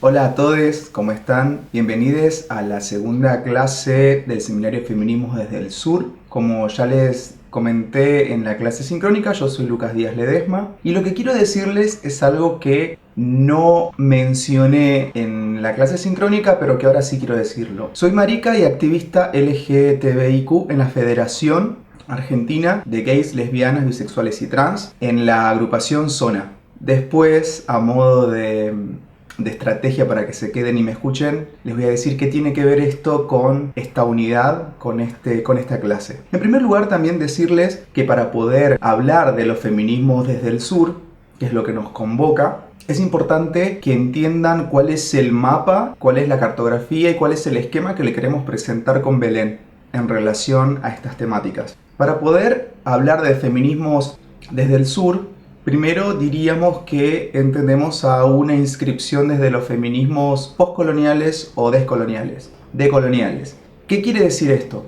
Hola a todos, ¿cómo están? Bienvenidos a la segunda clase del Seminario Feminismos desde el Sur. Como ya les comenté en la clase sincrónica, yo soy Lucas Díaz Ledesma y lo que quiero decirles es algo que no mencioné en la clase sincrónica, pero que ahora sí quiero decirlo. Soy marica y activista LGTBIQ en la Federación Argentina de Gays, Lesbianas, Bisexuales y Trans en la agrupación Zona. Después, a modo de estrategia para que se queden y me escuchen, les voy a decir qué tiene que ver esto con esta unidad, con esta clase. En primer lugar, también decirles que para poder hablar de los feminismos desde el sur, que es lo que nos convoca, es importante que entiendan cuál es el mapa, cuál es la cartografía y cuál es el esquema que le queremos presentar con Belén en relación a estas temáticas. Para poder hablar de feminismos desde el sur, primero diríamos que entendemos a una inscripción desde los feminismos postcoloniales o decoloniales. ¿Qué quiere decir esto?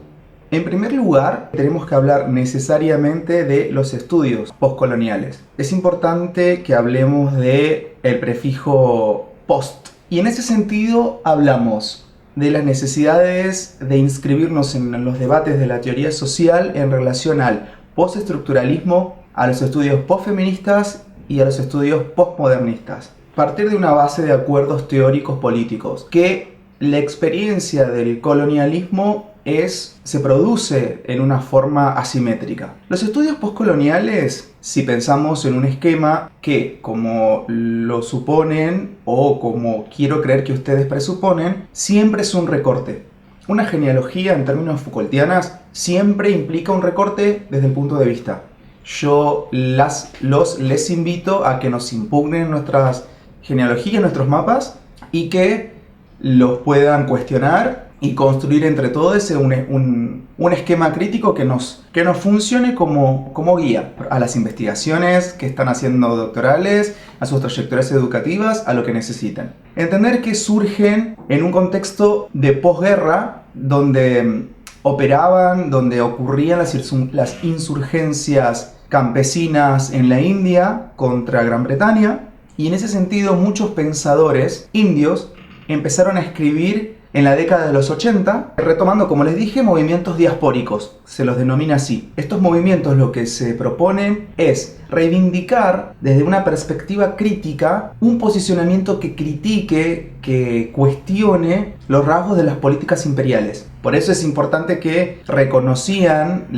En primer lugar, tenemos que hablar necesariamente de los estudios postcoloniales. Es importante que hablemos del prefijo post. Y en ese sentido hablamos de las necesidades de inscribirnos en los debates de la teoría social en relación al postestructuralismo, a los estudios postfeministas y a los estudios postmodernistas. Partir de una base de acuerdos teóricos políticos, que la experiencia del colonialismo se produce en una forma asimétrica. Los estudios postcoloniales, si pensamos en un esquema que, como lo suponen o como quiero creer que ustedes presuponen, siempre es un recorte. Una genealogía en términos Foucaultianas siempre implica un recorte desde el punto de vista. Yo les invito a que nos impugnen nuestras genealogías, nuestros mapas, y que los puedan cuestionar y construir entre todos un esquema crítico que nos funcione como guía a las investigaciones que están haciendo doctorales, a sus trayectorias educativas, a lo que necesitan. Entender que surgen en un contexto de posguerra donde donde ocurrían las insurgencias campesinas en la India contra Gran Bretaña, y en ese sentido muchos pensadores indios empezaron a escribir en la década de los 80, retomando, como les dije, movimientos diaspóricos, se los denomina así. Estos movimientos lo que se proponen es reivindicar desde una perspectiva crítica un posicionamiento que critique, que cuestione los rasgos de las políticas imperiales. Por eso es importante que reconocían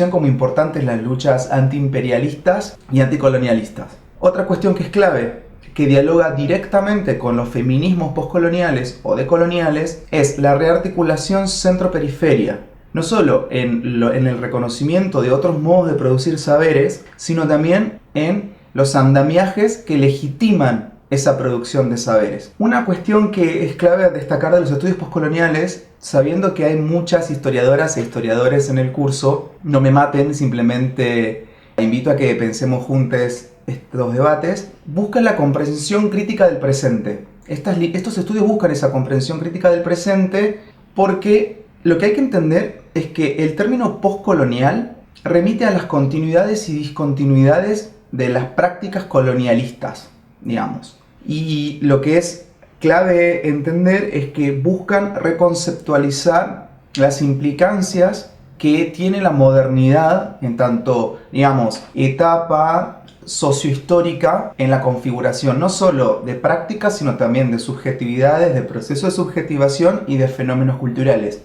como importantes las luchas antiimperialistas y anticolonialistas. Otra cuestión que es clave, que dialoga directamente con los feminismos postcoloniales o decoloniales, es la rearticulación centro-periferia. No solo en el reconocimiento de otros modos de producir saberes, sino también en los andamiajes que legitiman esa producción de saberes. Una cuestión que es clave a destacar de los estudios postcoloniales, sabiendo que hay muchas historiadoras e historiadores en el curso, no me maten, simplemente invito a que pensemos juntos estos debates, buscan la comprensión crítica del presente. Estos estudios buscan esa comprensión crítica del presente porque lo que hay que entender es que el término postcolonial remite a las continuidades y discontinuidades de las prácticas colonialistas, digamos. Y lo que es clave entender es que buscan reconceptualizar las implicancias que tiene la modernidad en tanto, etapa sociohistórica en la configuración no solo de prácticas, sino también de subjetividades, de procesos de subjetivación y de fenómenos culturales.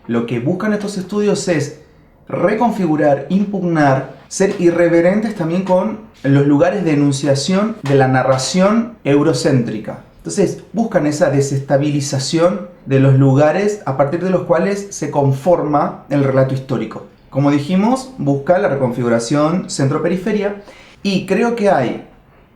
Lo que buscan estos estudios es reconfigurar, impugnar, ser irreverentes también con los lugares de enunciación de la narración eurocéntrica. Entonces buscan esa desestabilización de los lugares a partir de los cuales se conforma el relato histórico. Como dijimos, busca la reconfiguración centro-periferia. Y creo que hay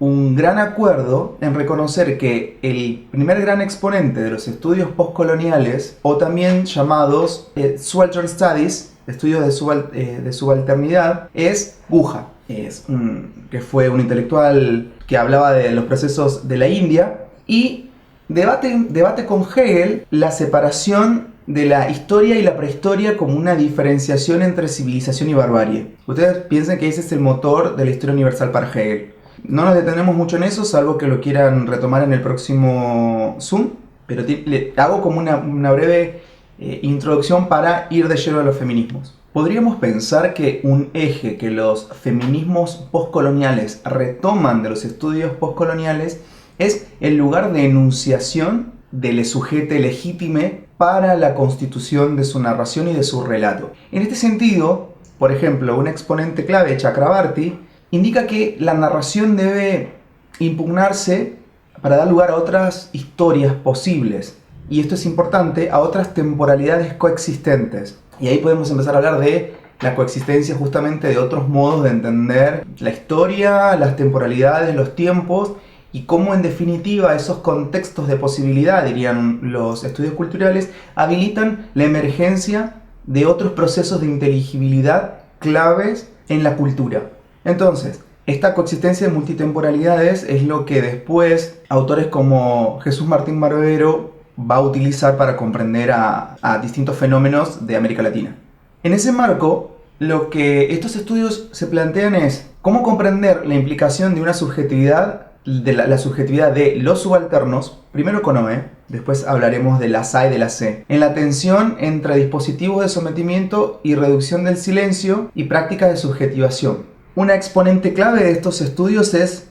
un gran acuerdo en reconocer que el primer gran exponente de los estudios postcoloniales, o también llamados Subaltern Studies, estudios de subalternidad, es Guha, que fue un intelectual que hablaba de los procesos de la India y debate con Hegel la separación de la historia y la prehistoria como una diferenciación entre civilización y barbarie. Ustedes piensen que ese es el motor de la historia universal para Hegel. No nos detenemos mucho en eso, salvo que lo quieran retomar en el próximo Zoom, pero le hago como una breve introducción para ir de lleno a los feminismos. Podríamos pensar que un eje que los feminismos postcoloniales retoman de los estudios postcoloniales es el lugar de enunciación del sujeto legítime para la constitución de su narración y de su relato. En este sentido, por ejemplo, un exponente clave, Chakrabarty, indica que la narración debe impugnarse para dar lugar a otras historias posibles. Y esto es importante, a otras temporalidades coexistentes. Y ahí podemos empezar a hablar de la coexistencia justamente de otros modos de entender la historia, las temporalidades, los tiempos, y cómo en definitiva esos contextos de posibilidad, dirían los estudios culturales, habilitan la emergencia de otros procesos de inteligibilidad claves en la cultura. Entonces, esta coexistencia de multitemporalidades es lo que después autores como Jesús Martín Barbero va a utilizar para comprender a distintos fenómenos de América Latina. En ese marco, lo que estos estudios se plantean es cómo comprender la implicación de una subjetividad, de la subjetividad de los subalternos, primero con OE, después hablaremos de la SA y de la C, en la tensión entre dispositivos de sometimiento y reducción del silencio y prácticas de subjetivación. Una exponente clave de estos estudios es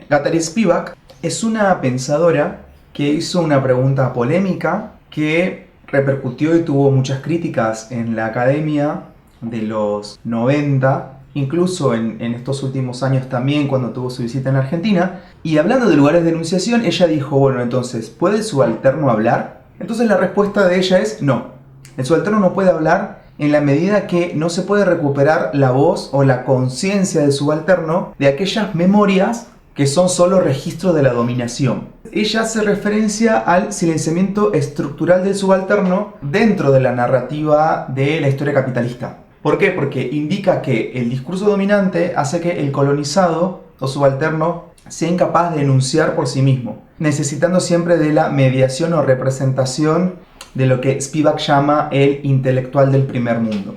Guattari Spivak. Es una pensadora que hizo una pregunta polémica que repercutió y tuvo muchas críticas en la academia de los 90, incluso en estos últimos años también cuando tuvo su visita en Argentina. Y hablando de lugares de enunciación, ella dijo, bueno, entonces, ¿puede el subalterno hablar? Entonces la respuesta de ella es no. El subalterno no puede hablar en la medida que no se puede recuperar la voz o la conciencia del subalterno de aquellas memorias que son solo registro de la dominación. Ella hace referencia al silenciamiento estructural del subalterno dentro de la narrativa de la historia capitalista. ¿Por qué? Porque indica que el discurso dominante hace que el colonizado o subalterno sea incapaz de enunciar por sí mismo, necesitando siempre de la mediación o representación de lo que Spivak llama el intelectual del primer mundo.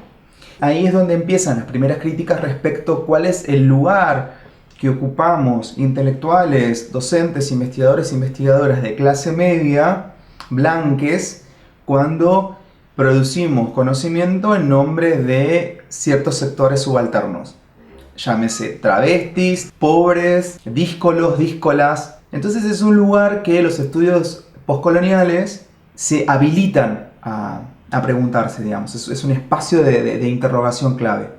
Ahí es donde empiezan las primeras críticas respecto a cuál es el lugar que ocupamos intelectuales, docentes, investigadores e investigadoras de clase media, blanques, cuando producimos conocimiento en nombre de ciertos sectores subalternos. Llámese travestis, pobres, díscolos, díscolas. Entonces es un lugar que los estudios postcoloniales se habilitan a preguntarse, digamos. Es un espacio de interrogación clave.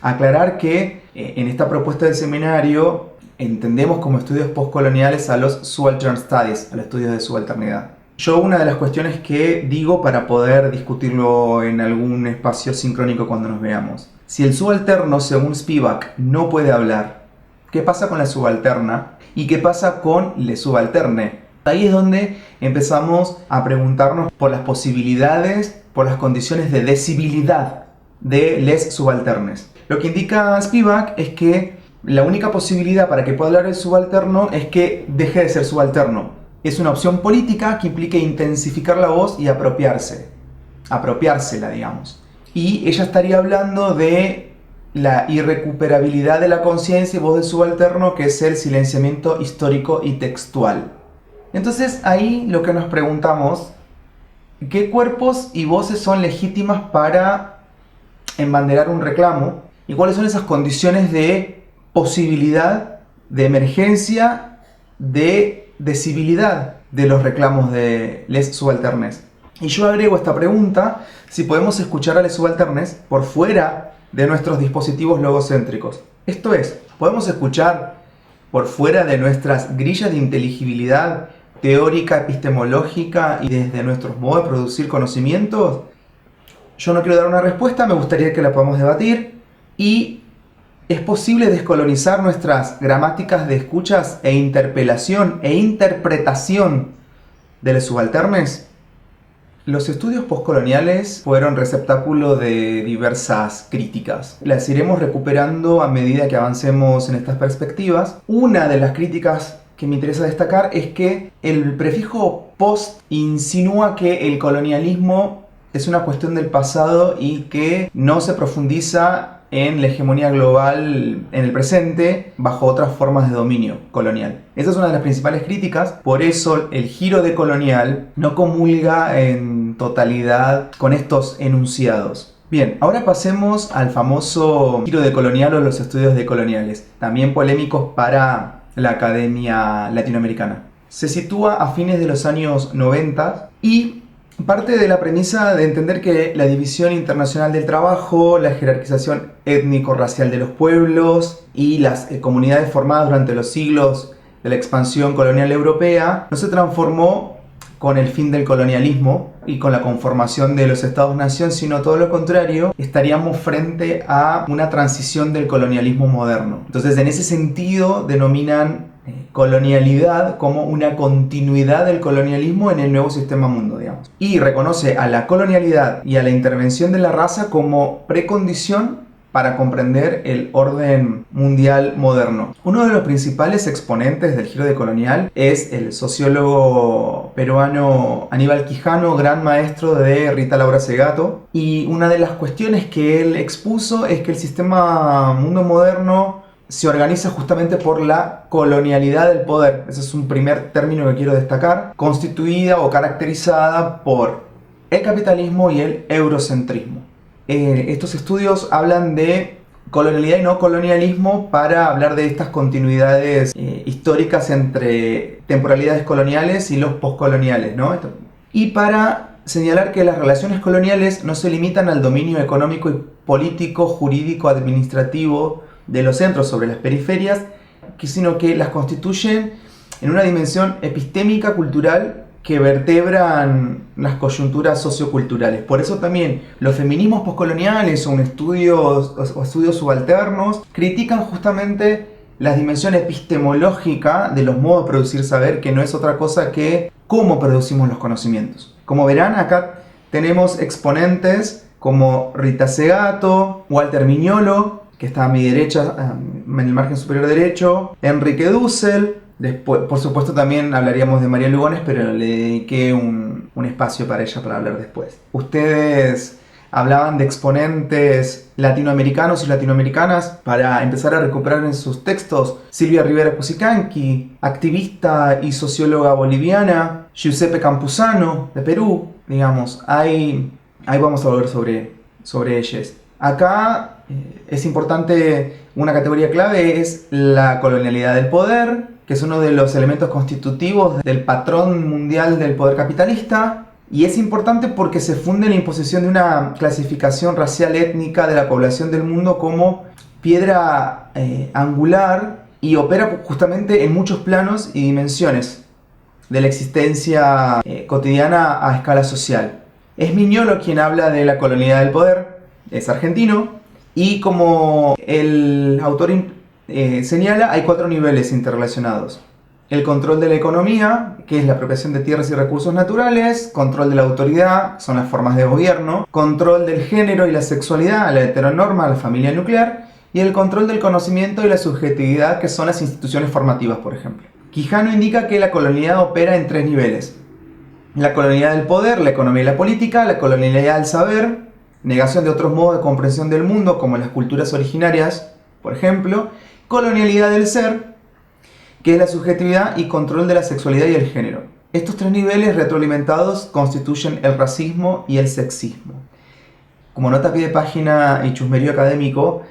Aclarar que en esta propuesta del seminario entendemos como estudios postcoloniales a los Subaltern Studies, a los estudios de subalternidad. Yo una de las cuestiones que digo para poder discutirlo en algún espacio sincrónico cuando nos veamos. Si el subalterno, según Spivak, no puede hablar, ¿qué pasa con la subalterna? ¿Y qué pasa con le subalterne? Ahí es donde empezamos a preguntarnos por las posibilidades, por las condiciones de decibilidad de les subalternes. Lo que indica Spivak es que la única posibilidad para que pueda hablar el subalterno es que deje de ser subalterno. Es una opción política que implica intensificar la voz y apropiársela, digamos. Y ella estaría hablando de la irrecuperabilidad de la conciencia y voz del subalterno, que es el silenciamiento histórico y textual. Entonces ahí lo que nos preguntamos, ¿qué cuerpos y voces son legítimas para embanderar un reclamo? ¿Y cuáles son esas condiciones de posibilidad, de emergencia, de decibilidad de los reclamos de les subalternes? Y yo agrego esta pregunta, si podemos escuchar a les subalternes por fuera de nuestros dispositivos logocéntricos. Esto es, ¿podemos escuchar por fuera de nuestras grillas de inteligibilidad teórica, epistemológica y desde nuestros modos de producir conocimientos? Yo no quiero dar una respuesta, me gustaría que la podamos debatir. Y ¿es posible descolonizar nuestras gramáticas de escuchas e interpelación e interpretación de los subalternes? Los estudios postcoloniales fueron receptáculo de diversas críticas. Las iremos recuperando a medida que avancemos en estas perspectivas. Una de las críticas que me interesa destacar es que el prefijo post insinúa que el colonialismo es una cuestión del pasado y que no se profundiza en la hegemonía global en el presente bajo otras formas de dominio colonial. Esa es una de las principales críticas, por eso el giro decolonial no comulga en totalidad con estos enunciados. Bien, ahora pasemos al famoso giro decolonial o los estudios decoloniales, también polémicos para la academia latinoamericana. Se sitúa a fines de los años 90 y parte de la premisa de entender que la división internacional del trabajo, la jerarquización étnico-racial de los pueblos y las comunidades formadas durante los siglos de la expansión colonial europea no se transformó con el fin del colonialismo y con la conformación de los estados-nación, sino todo lo contrario, estaríamos frente a una transición del colonialismo moderno. Entonces, en ese sentido, denominan colonialidad como una continuidad del colonialismo en el nuevo sistema mundo, digamos. Y reconoce a la colonialidad y a la intervención de la raza como precondición para comprender el orden mundial moderno. Uno de los principales exponentes del giro decolonial es el sociólogo peruano Aníbal Quijano, gran maestro de Rita Laura Segato. Y una de las cuestiones que él expuso es que el sistema mundo moderno se organiza justamente por la colonialidad del poder. Ese es un primer término que quiero destacar, constituida o caracterizada por el capitalismo y el eurocentrismo. Estos estudios hablan de colonialidad y no colonialismo para hablar de estas continuidades históricas entre temporalidades coloniales y los postcoloniales, ¿no? Y para señalar que las relaciones coloniales no se limitan al dominio económico y político, jurídico, administrativo de los centros sobre las periferias, sino que las constituyen en una dimensión epistémica, cultural, que vertebran las coyunturas socioculturales. Por eso también los feminismos postcoloniales o estudios subalternos critican justamente la dimensión epistemológica de los modos de producir saber, que no es otra cosa que cómo producimos los conocimientos. Como verán, acá tenemos exponentes como Rita Segato, Walter Mignolo, que está a mi derecha, en el margen superior derecho, Enrique Dussel. Después, por supuesto, también hablaríamos de María Lugones, pero le dediqué un espacio para ella para hablar después. Ustedes hablaban de exponentes latinoamericanos y latinoamericanas para empezar a recuperar en sus textos. Silvia Rivera Cusicanqui, activista y socióloga boliviana. Giuseppe Campuzano, de Perú, digamos. Ahí vamos a hablar sobre ellas. Acá es importante, una categoría clave es la colonialidad del poder, que es uno de los elementos constitutivos del patrón mundial del poder capitalista, y es importante porque se funde en la imposición de una clasificación racial étnica de la población del mundo como piedra angular y opera justamente en muchos planos y dimensiones de la existencia cotidiana a escala social. Es Mignolo quien habla de la colonialidad del poder, es argentino, y como el autor señala, hay 4 niveles interrelacionados. El control de la economía, que es la apropiación de tierras y recursos naturales, control de la autoridad, son las formas de gobierno, control del género y la sexualidad, la heteronorma, la familia nuclear, y el control del conocimiento y la subjetividad, que son las instituciones formativas, por ejemplo. Quijano indica que la colonialidad opera en 3 niveles. La colonialidad del poder, la economía y la política, la colonialidad del saber, negación de otros modos de comprensión del mundo, como las culturas originarias, por ejemplo, colonialidad del ser, que es la subjetividad y control de la sexualidad y el género. Estos 3 niveles retroalimentados constituyen el racismo y el sexismo. Como nota a pie de página y chusmerío académico,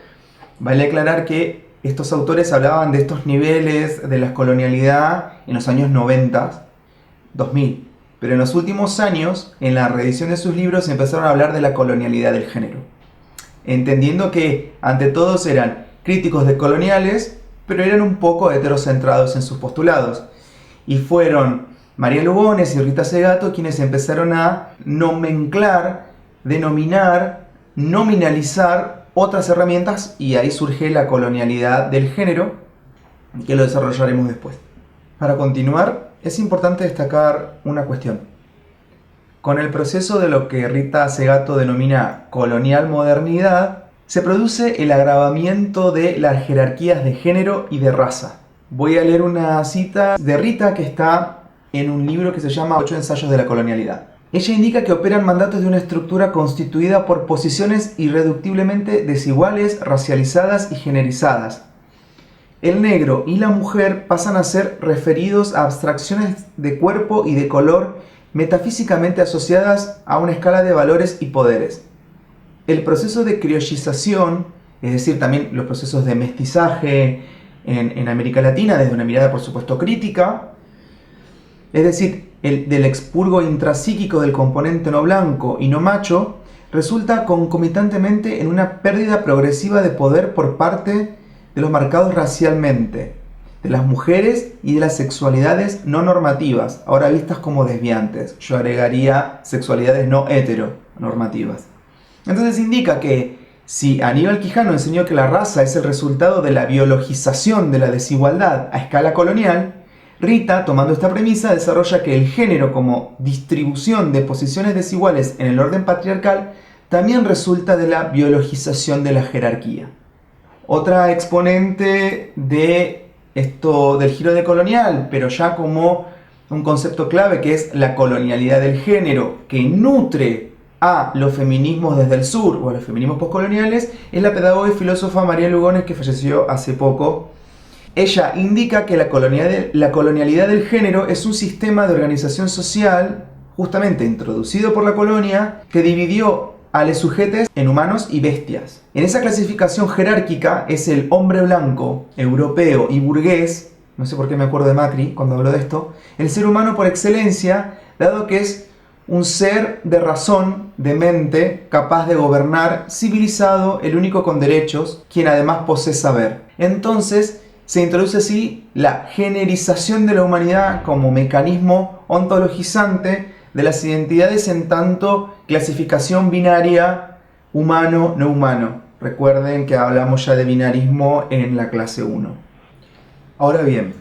vale aclarar que estos autores hablaban de estos niveles de la colonialidad en los años 90, 2000. Pero en los últimos años, en la reedición de sus libros, empezaron a hablar de la colonialidad del género, entendiendo que ante todos eran críticos decoloniales, pero eran un poco heterocentrados en sus postulados. Y fueron María Lugones y Rita Segato quienes empezaron a nomenclar, denominar, nominalizar otras herramientas, y ahí surge la colonialidad del género, que lo desarrollaremos después. Para continuar, es importante destacar una cuestión. Con el proceso de lo que Rita Segato denomina colonial modernidad, se produce el agravamiento de las jerarquías de género y de raza. Voy a leer una cita de Rita que está en un libro que se llama 8 ensayos de la colonialidad. Ella indica que operan mandatos de una estructura constituida por posiciones irreductiblemente desiguales, racializadas y generizadas. El negro y la mujer pasan a ser referidos a abstracciones de cuerpo y de color metafísicamente asociadas a una escala de valores y poderes. El proceso de criollización, es decir, también los procesos de mestizaje en América Latina desde una mirada por supuesto crítica, es decir, el del expurgo intrapsíquico del componente no blanco y no macho, resulta concomitantemente en una pérdida progresiva de poder por parte de los marcados racialmente, de las mujeres y de las sexualidades no normativas, ahora vistas como desviantes. Yo agregaría sexualidades no heteronormativas. Entonces indica que si Aníbal Quijano enseñó que la raza es el resultado de la biologización de la desigualdad a escala colonial, Rita, tomando esta premisa, desarrolla que el género como distribución de posiciones desiguales en el orden patriarcal también resulta de la biologización de la jerarquía. Otra exponente de esto del giro decolonial, pero ya como un concepto clave, que es la colonialidad del género, que nutre a los feminismos desde el sur o a los feminismos postcoloniales, es la pedagoga y filósofa María Lugones, que falleció hace poco. Ella indica que la colonialidad del género es un sistema de organización social justamente introducido por la colonia que dividió a los sujetos en humanos y bestias. En esa clasificación jerárquica es el hombre blanco, europeo y burgués, no sé por qué me acuerdo de Macri cuando habló de esto, el ser humano por excelencia, dado que es un ser de razón, de mente, capaz de gobernar, civilizado, el único con derechos, quien además posee saber. Entonces, se introduce así la generización de la humanidad como mecanismo ontologizante de las identidades en tanto clasificación binaria humano-no humano. Recuerden que hablamos ya de binarismo en la clase 1. Ahora bien,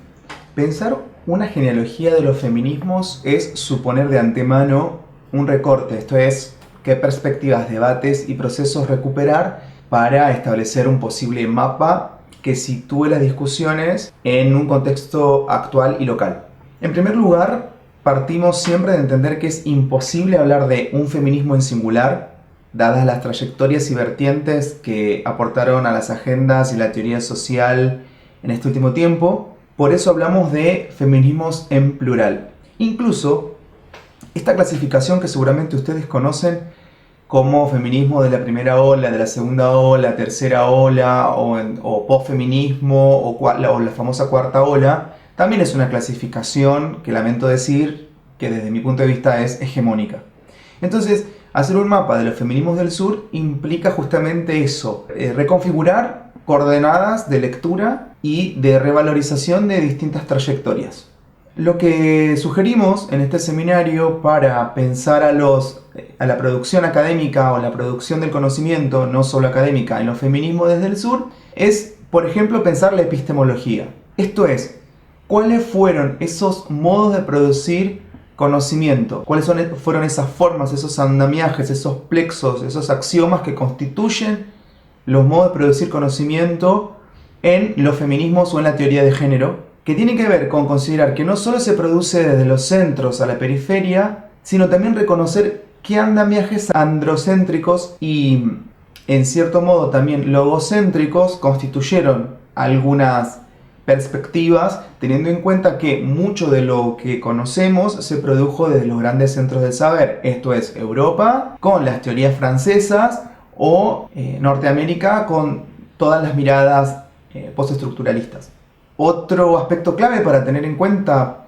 pensar una genealogía de los feminismos es suponer de antemano un recorte, esto es, qué perspectivas, debates y procesos recuperar para establecer un posible mapa que sitúe las discusiones en un contexto actual y local. En primer lugar, partimos siempre de entender que es imposible hablar de un feminismo en singular, dadas las trayectorias y vertientes que aportaron a las agendas y la teoría social en este último tiempo. Por eso hablamos de feminismos en plural. Incluso, esta clasificación que seguramente ustedes conocen como feminismo de la primera ola, de la segunda ola, tercera ola, o posfeminismo, o la famosa cuarta ola, también es una clasificación que lamento decir que desde mi punto de vista es hegemónica. Entonces, hacer un mapa de los feminismos del sur implica justamente eso, reconfigurar coordenadas de lectura y de revalorización de distintas trayectorias. Lo que sugerimos en este seminario para pensar a la producción académica o la producción del conocimiento, no solo académica, en los feminismos desde el sur, es, por ejemplo, pensar la epistemología. Esto es, ¿cuáles fueron esos modos de producir conocimiento? ¿Cuáles fueron esas formas, esos andamiajes, esos plexos, esos axiomas que constituyen los modos de producir conocimiento en los feminismos o en la teoría de género? Que tiene que ver con considerar que no solo se produce desde los centros a la periferia, sino también reconocer qué andamiajes androcéntricos y, en cierto modo, también logocéntricos constituyeron algunas perspectivas, teniendo en cuenta que mucho de lo que conocemos se produjo desde los grandes centros del saber, esto es Europa, con las teorías francesas, o Norteamérica, con todas las miradas postestructuralistas. Otro aspecto clave para tener en cuenta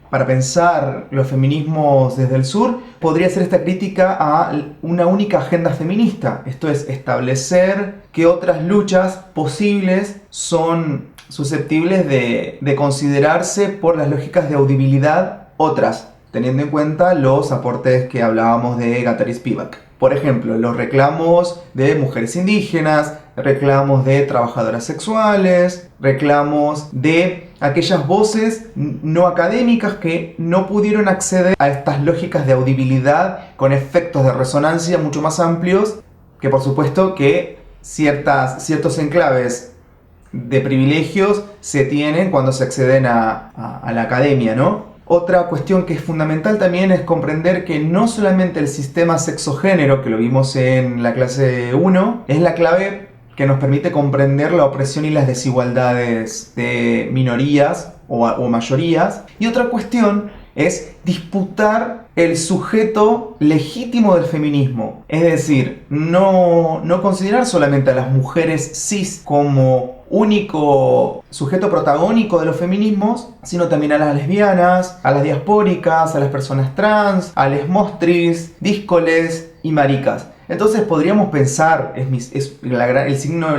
para pensar los feminismos desde el sur podría ser esta crítica a una única agenda feminista, esto es, establecer qué otras luchas posibles son susceptibles de considerarse por las lógicas de audibilidad otras, teniendo en cuenta los aportes que hablábamos de Guattari Spivak. Por ejemplo, los reclamos de mujeres indígenas, reclamos de trabajadoras sexuales, reclamos de aquellas voces no académicas que no pudieron acceder a estas lógicas de audibilidad con efectos de resonancia mucho más amplios, que por supuesto que ciertos enclaves de privilegios se tienen cuando se acceden a la academia, ¿no? Otra cuestión que es fundamental también es comprender que no solamente el sistema sexo-género, que lo vimos en la clase 1, es la clave que nos permite comprender la opresión y las desigualdades de minorías o mayorías. Y otra cuestión es disputar el sujeto legítimo del feminismo. Es decir, no considerar solamente a las mujeres cis como único sujeto protagónico de los feminismos, sino también a las lesbianas, a las diaspóricas, a las personas trans, a les mostris, díscoles y maricas. Entonces podríamos pensar, el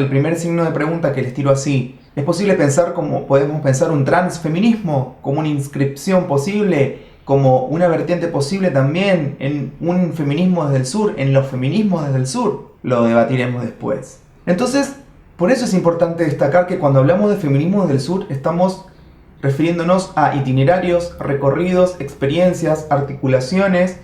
primer signo de pregunta que les tiro así, ¿es posible pensar podemos pensar un transfeminismo como una inscripción posible, como una vertiente posible también en un feminismo desde el sur, en los feminismos desde el sur? Lo debatiremos después. Entonces, por eso es importante destacar que cuando hablamos de feminismo desde el sur estamos refiriéndonos a itinerarios, recorridos, experiencias, articulaciones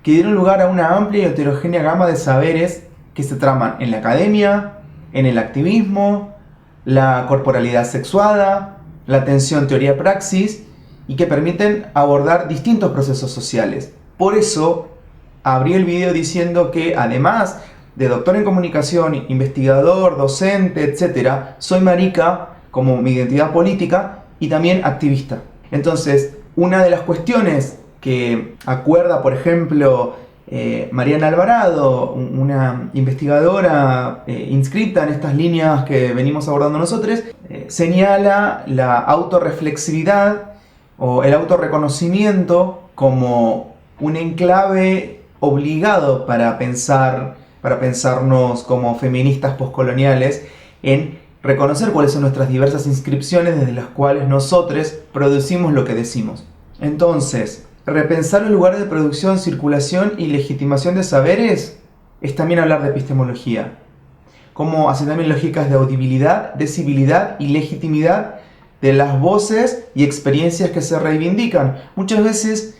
que dieron lugar a una amplia y heterogénea gama de saberes que se traman en la academia, en el activismo, la corporalidad sexuada, la tensión teoría-praxis y que permiten abordar distintos procesos sociales. Por eso abrí el video diciendo que además de doctor en comunicación, investigador, docente, etc., soy marica como mi identidad política y también activista. Entonces, una de las cuestiones que acuerda, por ejemplo, Mariana Alvarado, una investigadora inscrita en estas líneas que venimos abordando nosotros, señala la autorreflexividad o el autorreconocimiento como un enclave obligado para pensarnos como feministas postcoloniales, en reconocer cuáles son nuestras diversas inscripciones desde las cuales nosotros producimos lo que decimos. Entonces, repensar los lugares de producción, circulación y legitimación de saberes es también hablar de epistemología, como así también lógicas de audibilidad, decibilidad y legitimidad de las voces y experiencias que se reivindican. Muchas veces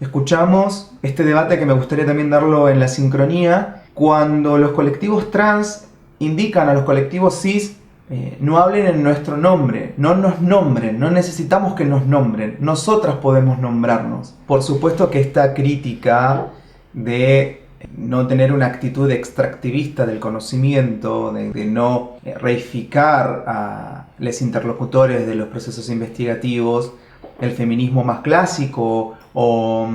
escuchamos este debate que me gustaría también darlo en la sincronía, cuando los colectivos trans indican a los colectivos cis no hablen en nuestro nombre, no nos nombren, no necesitamos que nos nombren, nosotras podemos nombrarnos. Por supuesto que esta crítica de no tener una actitud extractivista del conocimiento, de no reificar a los interlocutores de los procesos investigativos, el feminismo más clásico o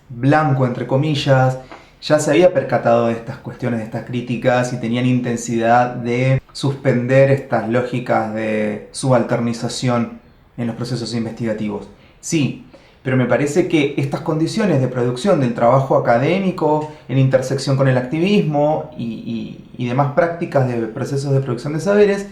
blanco, entre comillas, ya se había percatado de estas cuestiones, de estas críticas y tenían intensidad de suspender estas lógicas de subalternización en los procesos investigativos. Sí, pero me parece que estas condiciones de producción del trabajo académico en intersección con el activismo y demás prácticas de procesos de producción de saberes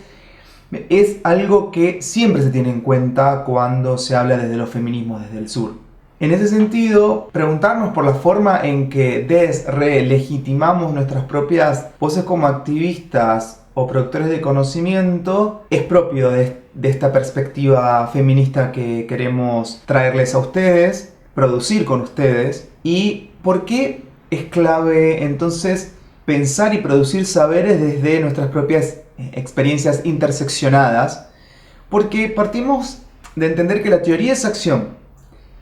es algo que siempre se tiene en cuenta cuando se habla desde los feminismos desde el sur. En ese sentido, preguntarnos por la forma en que desrelegitimamos nuestras propias voces como activistas o productores de conocimiento es propio de esta perspectiva feminista que queremos traerles a ustedes, producir con ustedes. ¿Y por qué es clave entonces pensar y producir saberes desde nuestras propias experiencias interseccionadas? Porque partimos de entender que la teoría es acción,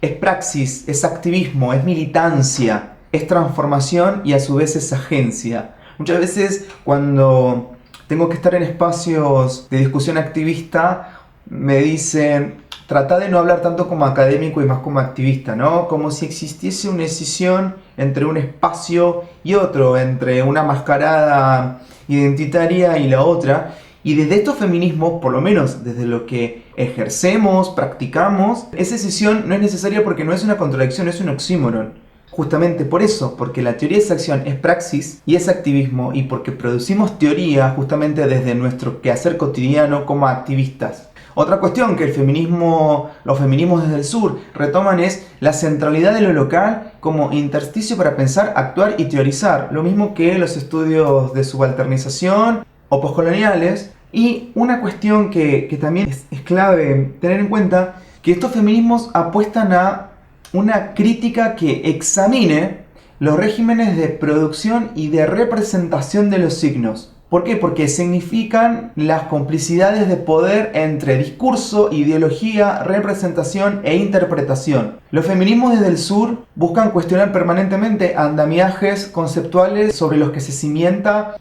es praxis, es activismo, es militancia, es transformación y a su vez es agencia. Muchas veces cuando tengo que estar en espacios de discusión activista me dicen, trata de no hablar tanto como académico y más como activista, ¿no? Como si existiese una escisión entre un espacio y otro, entre una mascarada identitaria y la otra. Y desde estos feminismos, por lo menos desde lo que ejercemos, practicamos, esa escisión no es necesaria porque no es una contradicción, es un oxímoron. Justamente por eso, porque la teoría es acción, es praxis y es activismo, y porque producimos teoría justamente desde nuestro quehacer cotidiano como activistas. Otra cuestión que los feminismos desde el sur retoman es la centralidad de lo local como intersticio para pensar, actuar y teorizar, lo mismo que los estudios de subalternización o poscoloniales. Y una cuestión que también es clave tener en cuenta, que estos feminismos apuestan a una crítica que examine los regímenes de producción y de representación de los signos. ¿Por qué? Porque significan las complicidades de poder entre discurso, ideología, representación e interpretación. Los feminismos desde el sur buscan cuestionar permanentemente andamiajes conceptuales sobre los que se cimenta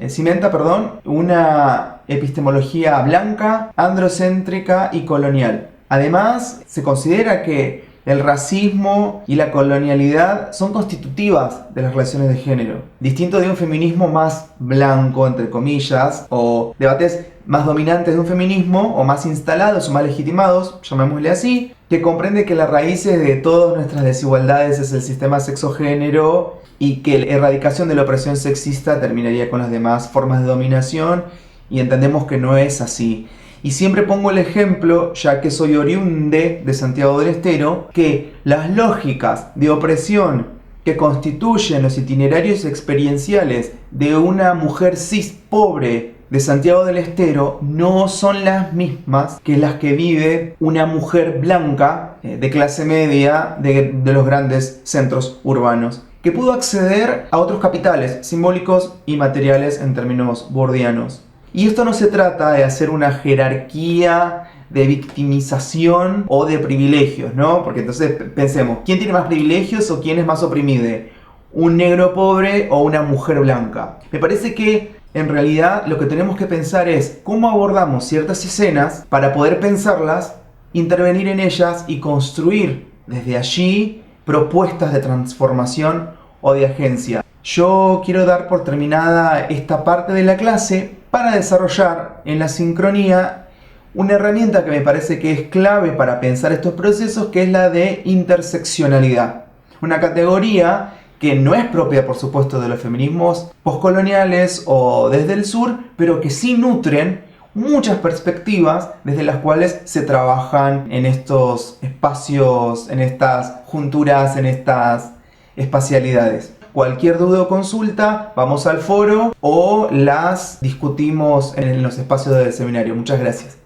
una epistemología blanca, androcéntrica y colonial. Además, se considera que el racismo y la colonialidad son constitutivas de las relaciones de género, distinto de un feminismo más blanco, entre comillas, o debates más dominantes de un feminismo, o más instalados o más legitimados, llamémosle así, que comprende que las raíces de todas nuestras desigualdades es el sistema sexo-género y que la erradicación de la opresión sexista terminaría con las demás formas de dominación, y entendemos que no es así. Y siempre pongo el ejemplo, ya que soy oriunde de Santiago del Estero, que las lógicas de opresión que constituyen los itinerarios experienciales de una mujer cis pobre de Santiago del Estero no son las mismas que las que vive una mujer blanca de clase media de los grandes centros urbanos, que pudo acceder a otros capitales simbólicos y materiales en términos bourdianos. Y esto no se trata de hacer una jerarquía de victimización o de privilegios, ¿no? Porque entonces pensemos, ¿quién tiene más privilegios o quién es más oprimido? ¿Un negro pobre o una mujer blanca? Me parece que en realidad lo que tenemos que pensar es cómo abordamos ciertas escenas para poder pensarlas, intervenir en ellas y construir desde allí propuestas de transformación o de agencia. Yo quiero dar por terminada esta parte de la clase para desarrollar en la sincronía una herramienta que me parece que es clave para pensar estos procesos, que es la de interseccionalidad. Una categoría que no es propia, por supuesto, de los feminismos postcoloniales o desde el sur, pero que sí nutren muchas perspectivas desde las cuales se trabajan en estos espacios, en estas junturas, en estas espacialidades. Cualquier duda o consulta, vamos al foro o las discutimos en los espacios del seminario. Muchas gracias.